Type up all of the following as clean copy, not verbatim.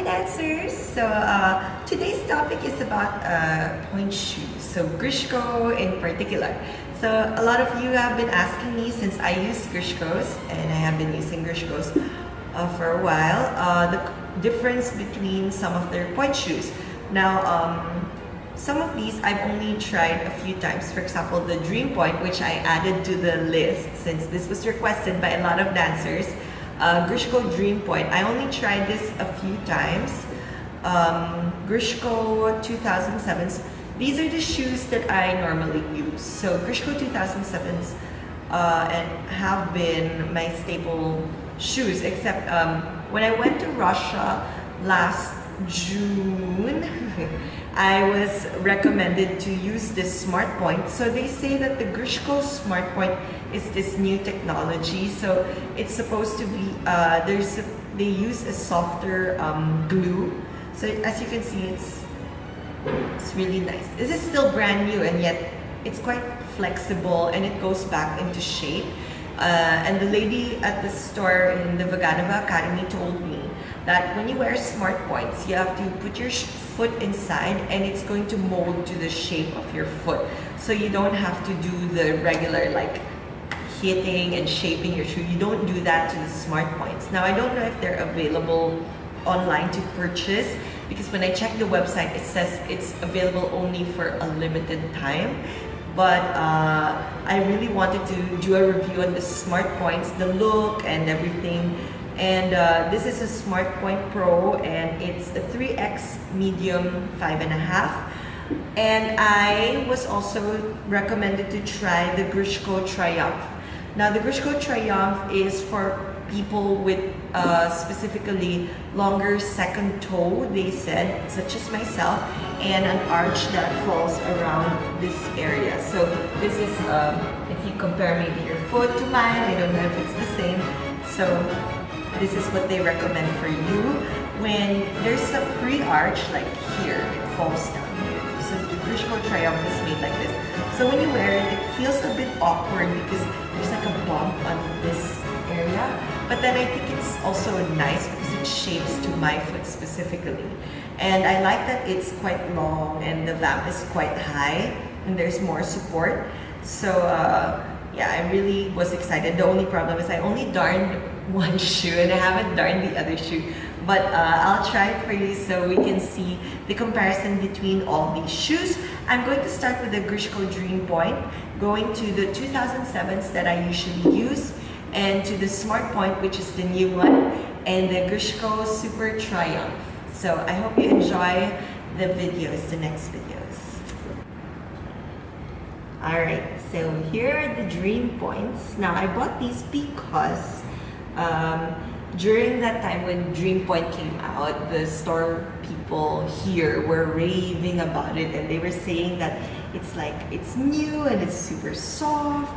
Hi dancers! So today's topic is about pointe shoes, so Grishko in particular. So a lot of you have been asking me since I use Grishkos, and I have been using Grishkos for a while, the difference between some of their pointe shoes. Now, some of these I've only tried a few times. For example, the DreamPoint, which I added to the list since this was requested by a lot of dancers. Grishko DreamPoint, I only tried this a few times. Grishko 2007s, these are the shoes that I normally use. So Grishko 2007s and have been my staple shoes, except when I went to Russia last June, I was recommended to use this SmartPoint. So they say that the Grishko SmartPoint is this new technology. So it's supposed to be, they use a softer glue. So as you can see, it's really nice. This is still brand new and yet it's quite flexible and it goes back into shape. And the lady at the store in the Vaganova Academy told me that when you wear SmartPoints, you have to put your foot inside and it's going to mold to the shape of your foot. So you don't have to do the regular like hitting and shaping your shoe. You don't do that to the SmartPoints. Now I don't know if they're available online to purchase, because when I checked the website, it says it's available only for a limited time. But I really wanted to do a review on the SmartPoints, the look and everything. And this is a SmartPoint Pro, and it's a 3X medium 5.5. And I was also recommended to try the Grishko Triumph. Now the Grishko Triumph is for people with specifically longer second toe, they said, such as myself, and an arch that falls around this area. So this is, if you compare maybe your foot to mine, I don't know if it's the same. So this is what they recommend for you. When there's a pre-arch, like here, it falls down here. So the Grishko Triumph is made like this. So when you wear it, it feels a bit awkward because there's like a bump on this area. But then I think it's also nice because it shapes to my foot specifically. And I like that it's quite long and the vamp is quite high and there's more support. So yeah, I really was excited. The only problem is I only darned one shoe and I haven't darned the other shoe. But I'll try it for you so we can see the comparison between all these shoes. I'm going to start with the Grishko DreamPoint, going to the 2007s that I usually use, and to the SmartPoint, which is the new one, and the Grishko Super Triumph. So I hope you enjoy the videos, the next videos. Alright, so here are the DreamPoints. Now I bought these because during that time when DreamPoint came out, the store people here were raving about it, and they were saying that it's like, it's new and it's super soft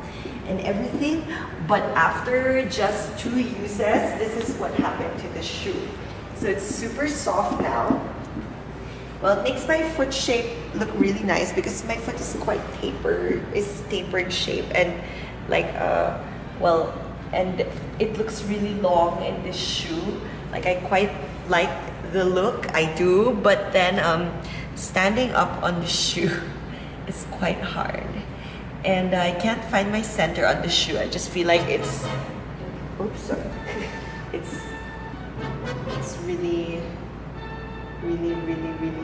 and everything. But after just 2 uses, this is what happened to the shoe. So it's super soft now. Well, it makes my foot shape look really nice because my foot is quite tapered shape, and like well, and it looks really long in this shoe. Like I quite like the look, I do, but then standing up on the shoe is quite hard. And I can't find my center on the shoe. I just feel like it's, oops, sorry. It's really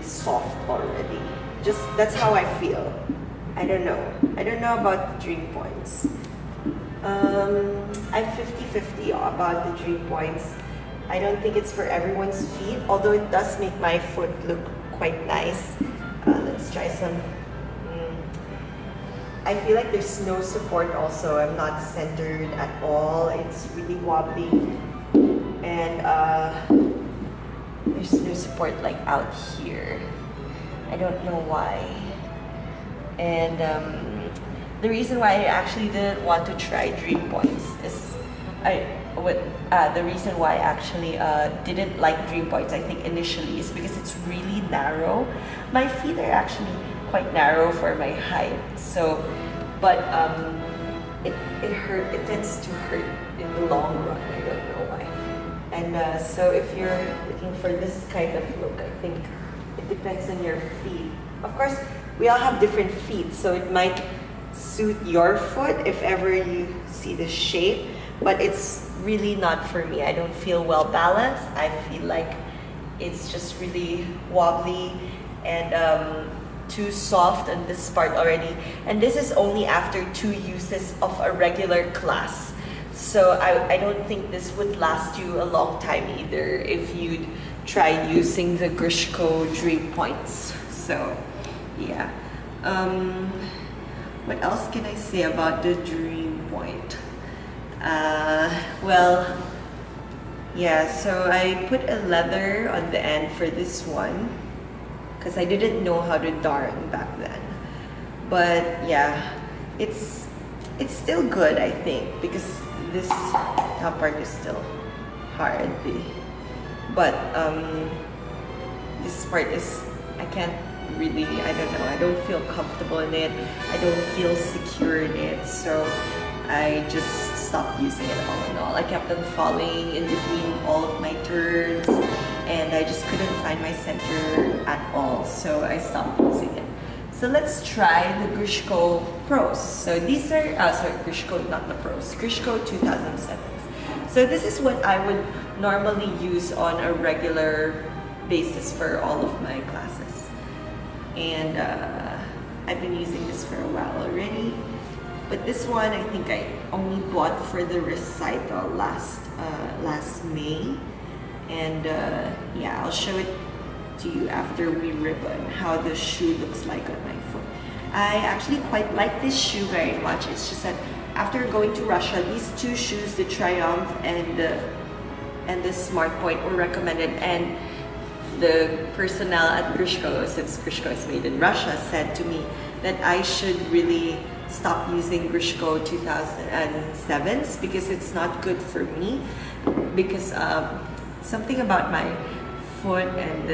soft already. Just, that's how I feel. I don't know. I don't know about the DreamPoints. I'm 50-50 about the DreamPoints. I don't think it's for everyone's feet, although it does make my foot look quite nice. Let's try some. I feel like there's no support also. I'm not centered at all. It's really wobbly. And there's no support like out here. I don't know why. And the reason why I actually didn't want to try DreamPoints is the reason why I actually didn't like DreamPoints, I think initially, is because it's really narrow. My feet are actually quite narrow for my height, so but it tends to hurt in the long run. I don't know why. And so if you're looking for this kind of look, I think it depends on your feet. Of course, we all have different feet, so it might suit your foot if ever you see the shape, but it's really not for me. I don't feel well balanced. I feel like it's just really wobbly and too soft on this part already. And this is only after 2 uses of a regular class. So I don't think this would last you a long time either if you'd try using the Grishko DreamPoints. So yeah. What else can I say about the DreamPoint? Well, yeah, so I put a leather on the end for this one because I didn't know how to darn back then. But yeah, it's still good, I think, because this top part is still hard. But this part is, I can't really, I don't know, I don't feel comfortable in it. I don't feel secure in it, so I just stopped using it all in all. I kept on falling in between all of my turns and I just couldn't find my center at all, so I stopped using it. So let's try the Grishko Pros. So these are, Grishko, not the Pros, Grishko 2007s. So this is what I would normally use on a regular basis for all of my classes. And I've been using this for a while already. But this one, I think I only bought for the recital last May. And yeah, I'll show it to you after we ribbon how the shoe looks like on my foot. I actually quite like this shoe very much. It's just that after going to Russia, these 2 shoes, the Triumph and the SmartPoint, were recommended, and the personnel at Grishko, since Grishko is made in Russia, said to me that I should really stop using Grishko 2007s because it's not good for me, because something about my foot and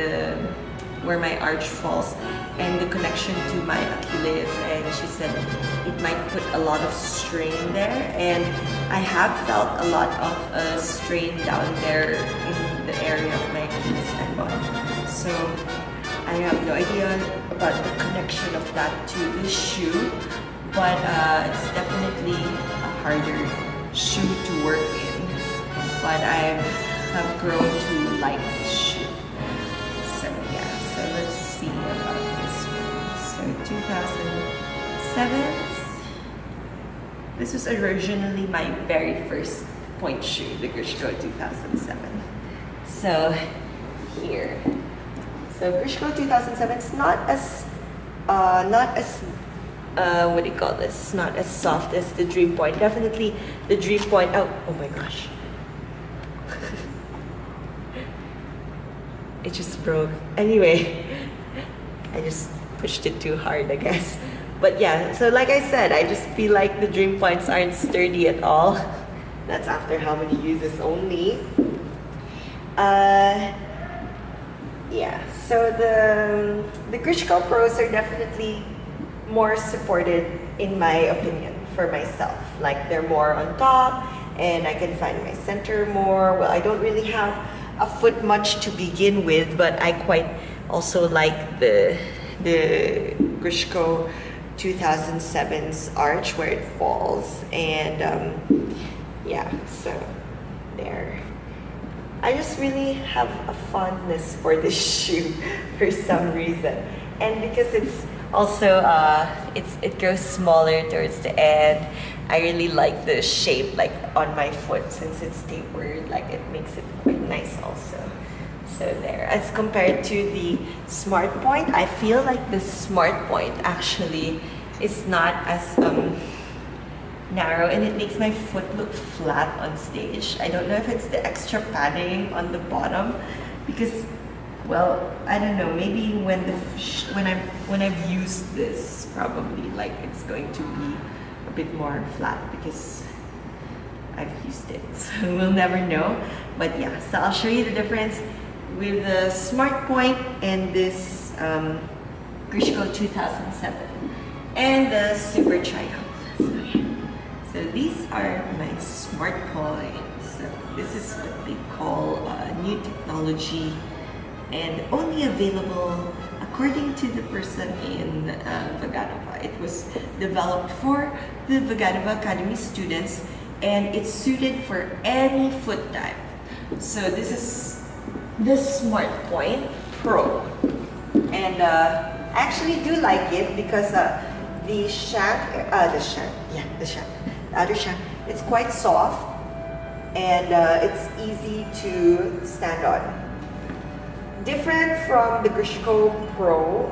where my arch falls and the connection to my Achilles, and she said it might put a lot of strain there, and I have felt a lot of strain down there in the area of my Achilles tendon. So I have no idea about the connection of that to this shoe, but it's definitely a harder shoe to work in, but I have grown to like this shoe. So yeah, so let's see about this one. So 2007, this was originally my very first point shoe, the Grishko 2007. So here, so Grishko 2007 is not as what do you call this? Not as soft as the DreamPoint. Definitely the DreamPoint. Oh my gosh. It just broke. Anyway, I just pushed it too hard, I guess. But yeah, so like I said, I just feel like the DreamPoints aren't sturdy at all. That's after how many uses only. Yeah, so the Grishko Pros are definitely more supported, in my opinion, for myself. Like, they're more on top and I can find my center more. Well, I don't really have a foot much to begin with, but I quite also like the Grishko 2007's arch where it falls, and yeah, so there. I just really have a fondness for this shoe for some reason, and because it's also it grows smaller towards the end. I really like the shape, like on my foot, since it's tapered, like it makes it quite nice also. So there. As compared to the SmartPoint, I feel like the SmartPoint actually is not as narrow, and it makes my foot look flat on stage. I don't know if it's the extra padding on the bottom, because, well, I don't know, maybe when I've used this, probably like it's going to be a bit more flat because I've used it, so we'll never know. But yeah, so I'll show you the difference with the SmartPoint and this Grishko 2007 and the Super Triumph. So, yeah. So these are my SmartPoints. So this is what they call new technology, and only available according to the person in Vaganova. It was developed for the Vaganova Academy students, and it's suited for any foot type. So this is the SmartPoint Pro, and I actually do like it because the outer shank, it's quite soft, and it's easy to stand on. Different from the Grishko Pro,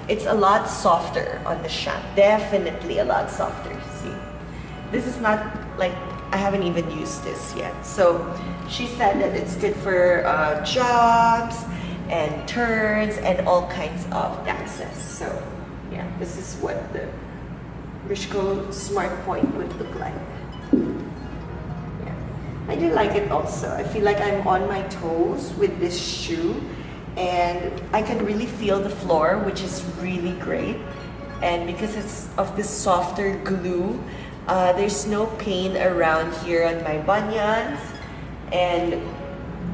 it's a lot softer on the shank. Definitely a lot softer. See, this is not like, I haven't even used this yet. So she said that it's good for jobs and turns and all kinds of dances. So yeah, this is what the Grishko SmartPoint would look like. Yeah, I do like it also. I feel like I'm on my toes with this shoe, and I can really feel the floor, which is really great. And because it's of this softer glue, there's no pain around here on my bunions, and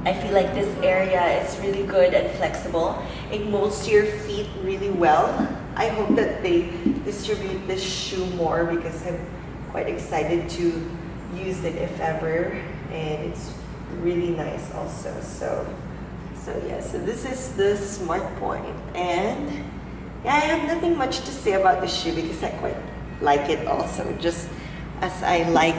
I feel like this area is really good and flexible. It molds to your feet really well. I hope that they distribute this shoe more because I'm quite excited to use it if ever, and it's really nice also. So yeah, so this is the SmartPoint, and yeah, I have nothing much to say about the shoe because I quite like it also, just as I like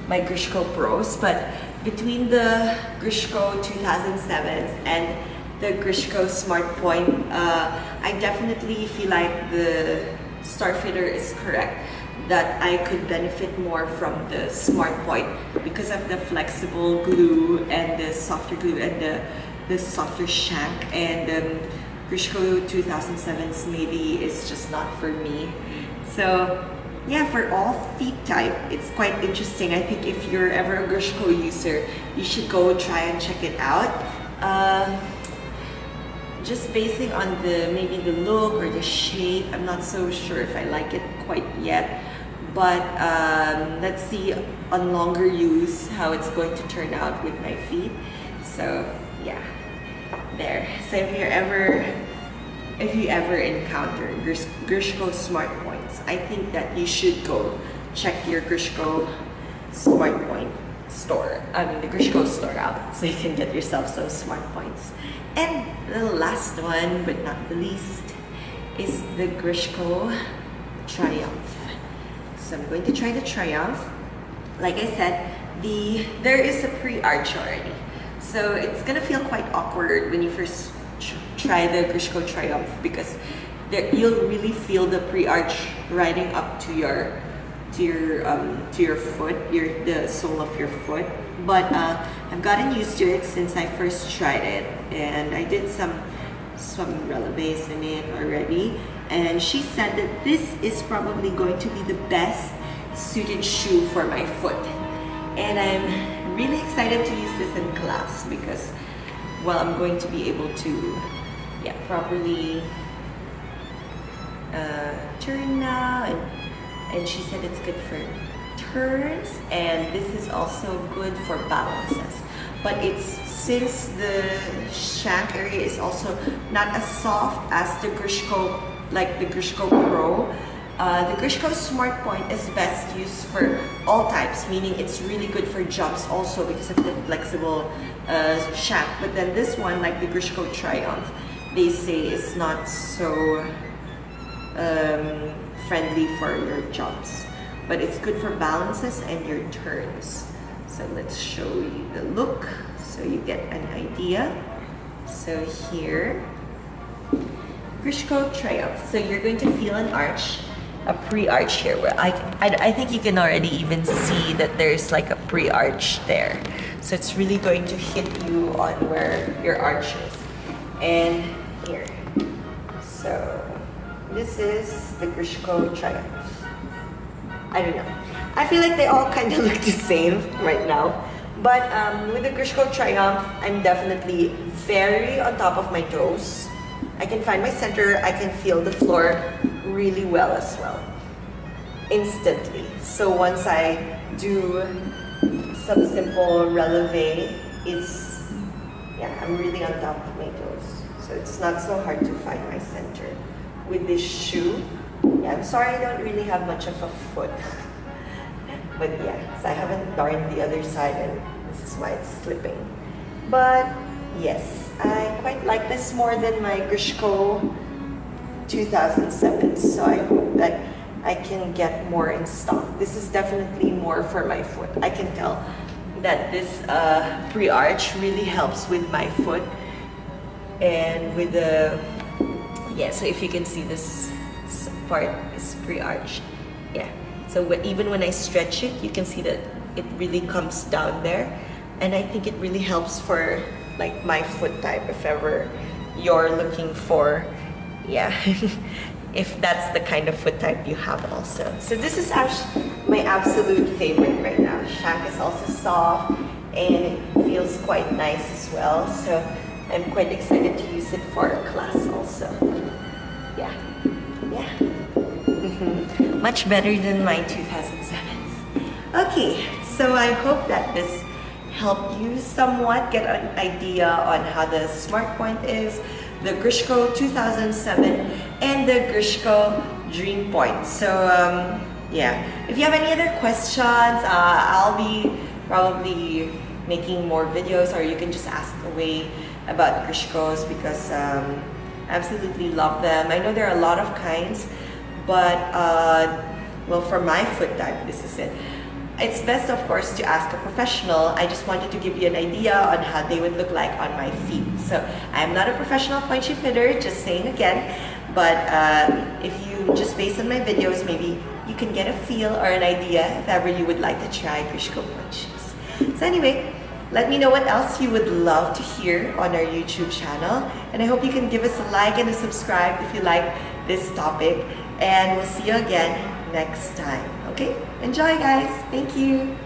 my Grishko Pros. But between the Grishko 2007s and the Grishko SmartPoint, I definitely feel like the Starfitter is correct, that I could benefit more from the SmartPoint because of the flexible glue and the softer glue and the softer shank, and Grishko 2007s maybe is just not for me. So yeah, for all feet type, it's quite interesting. I think if you're ever a Grishko user, you should go try and check it out. Just basing on maybe the look or the shape, I'm not so sure if I like it quite yet. But let's see on longer use how it's going to turn out with my feet. So yeah, there. So if you ever encounter Grishko SmartPoints, I think that you should go check your Grishko SmartPoint store, the Grishko store out, so you can get yourself some SmartPoints. And the last one, but not the least, is the Grishko Triumph. So I'm going to try the Triumph. Like I said, there is a pre-arch already, so it's gonna feel quite awkward when you first try the Grishko Triumph, because you'll really feel the pre-arch riding up to your foot, the sole of your foot. But I've gotten used to it since I first tried it, and I did some releves in it already. And she said that this is probably going to be the best suited shoe for my foot. And I'm really excited to use this in class because, well, I'm going to be able to, properly turn now. And she said it's good for turns, and this is also good for balances. But since the shank area is also not as soft as the Grishko, like the Grishko Pro, the Grishko SmartPoint is best used for all types, meaning it's really good for jumps also because of the flexible shank. But then this one, like the Grishko Triumph, they say is not so friendly for your jumps, but it's good for balances and your turns. So let's show you the look so you get an idea. So here, Grishko Triumph. So you're going to feel an arch, a pre-arch here, where I think you can already even see that there's like a pre-arch there. So it's really going to hit you on where your arch is. And here. So this is the Grishko Triumph. I don't know. I feel like they all kind of look the same right now. But with the Grishko Triumph, I'm definitely very on top of my toes. I can find my center. I can feel the floor really well as well, instantly. So once I do some simple releve. It's, yeah, I'm really on top of my toes. So it's not so hard to find my center. With this shoe, yeah, I'm sorry I don't really have much of a foot. But yeah, so I haven't darned the other side and this is why it's slipping. But yes, I quite like this more than my Grishko 2007. So I hope that I can get more in stock. This is definitely more for my foot. I can tell that this pre-arch really helps with my foot. And with the, yeah, so if you can see this part is pre-arched. Yeah, so even when I stretch it, you can see that it really comes down there. And I think it really helps for like my foot type if ever you're looking for, yeah, if that's the kind of foot type you have also. So this is actually my absolute favorite right now. Shank is also soft and it feels quite nice as well. So I'm quite excited to use it for a class also. Yeah, yeah. Much better than my 2007s. Okay, so I hope that this helped you somewhat get an idea on how the SmartPoint is, the Grishko 2007, and the Grishko DreamPoint. So yeah, if you have any other questions, I'll be probably making more videos, or you can just ask away about Grishkos because I absolutely love them. I know there are a lot of kinds, but well, for my foot type, this is it. It's best, of course, to ask a professional. I just wanted to give you an idea on how they would look like on my feet. So I'm not a professional point shoe fitter, just saying again, but if you just based on my videos, maybe you can get a feel or an idea if ever you would like to try Grishko point shoes. So anyway, let me know what else you would love to hear on our YouTube channel. And I hope you can give us a like and a subscribe if you like this topic. And we'll see you again next time. Okay? Enjoy, guys. Thank you.